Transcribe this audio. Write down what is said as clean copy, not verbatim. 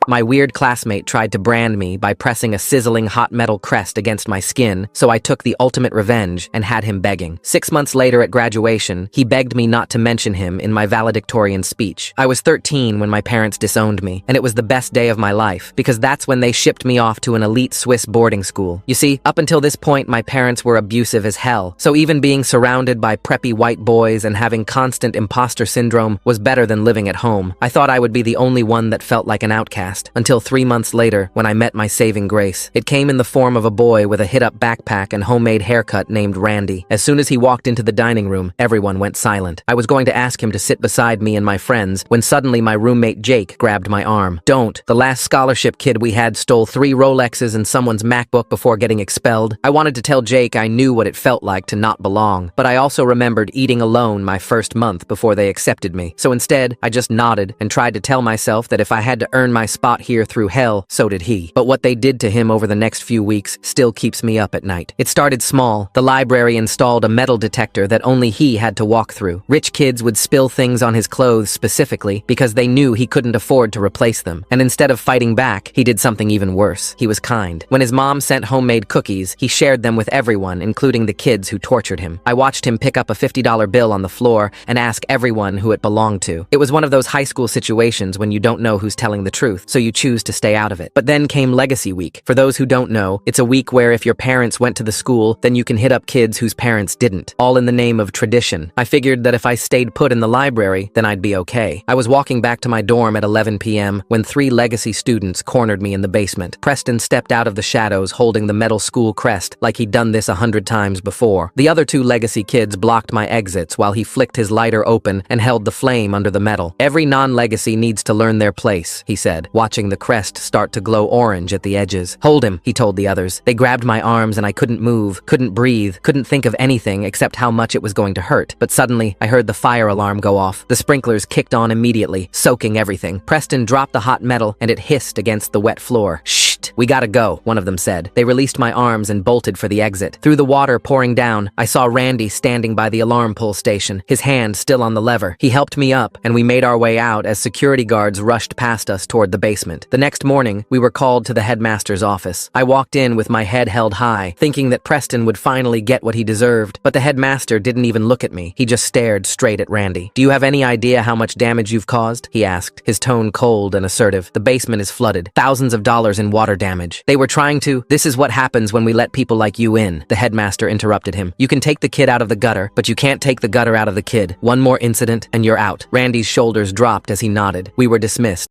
My weird classmate tried to brand me by pressing a sizzling hot metal crest against my skin, so I took the ultimate revenge and had him begging. 6 months later at graduation, he begged me not to mention him in my valedictorian speech. I was 13 when my parents disowned me, and it was the best day of my life, because that's when they shipped me off to an elite Swiss boarding school. You see, up until this point, my parents were abusive as hell, so even being surrounded by preppy white boys and having constant imposter syndrome was better than living at home. I thought I would be the only one that felt like an outcast. Until 3 months later, when I met my saving grace. It came in the form of a boy with a hit-up backpack and homemade haircut named Randy. As soon as he walked into the dining room, everyone went silent. I was going to ask him to sit beside me and my friends when suddenly my roommate Jake grabbed my arm. Don't. The last scholarship kid we had stole 3 Rolexes and someone's MacBook before getting expelled. I wanted to tell Jake I knew what it felt like to not belong, but I also remembered eating alone my first month before they accepted me. So instead, I just nodded and tried to tell myself that if I had to earn my spot here through hell, so did he. But what they did to him over the next few weeks still keeps me up at night. It started small. The library installed a metal detector that only he had to walk through. Rich kids would spill things on his clothes specifically because they knew he couldn't afford to replace them. And instead of fighting back, he did something even worse. He was kind. When his mom sent homemade cookies, he shared them with everyone, including the kids who tortured him. I watched him pick up a $50 bill on the floor and ask everyone who it belonged to. It was one of those high school situations when you don't know who's telling the truth, so you choose to stay out of it. But then came Legacy Week. For those who don't know, it's a week where if your parents went to the school, then you can hit up kids whose parents didn't, all in the name of tradition. I figured that if I stayed put in the library, then I'd be okay. I was walking back to my dorm at 11 p.m. when 3 Legacy students cornered me in the basement. Preston stepped out of the shadows holding the metal school crest like he'd done this 100 times before. The other 2 Legacy kids blocked my exits while he flicked his lighter open and held the flame under the metal. Every non-Legacy needs to learn their place, he said, watching the crest start to glow orange at the edges. Hold him, he told the others. They grabbed my arms and I couldn't move, couldn't breathe, couldn't think of anything except how much it was going to hurt. But suddenly, I heard the fire alarm go off. The sprinklers kicked on immediately, soaking everything. Preston dropped the hot metal and it hissed against the wet floor. Shh! We gotta go, one of them said. They released my arms and bolted for the exit. Through the water pouring down, I saw Randy standing by the alarm pull station, his hand still on the lever. He helped me up, and we made our way out as security guards rushed past us toward the basement. The next morning, we were called to the headmaster's office. I walked in with my head held high, thinking that Preston would finally get what he deserved, but the headmaster didn't even look at me. He just stared straight at Randy. "Do you have any idea how much damage you've caused?" he asked, his tone cold and assertive. "The basement is flooded. Thousands of dollars in water damage. They were trying to— This is what happens when we let people like you in," the headmaster interrupted him. "You can take the kid out of the gutter, but you can't take the gutter out of the kid. One more incident, and you're out." Randy's shoulders dropped as he nodded. We were dismissed.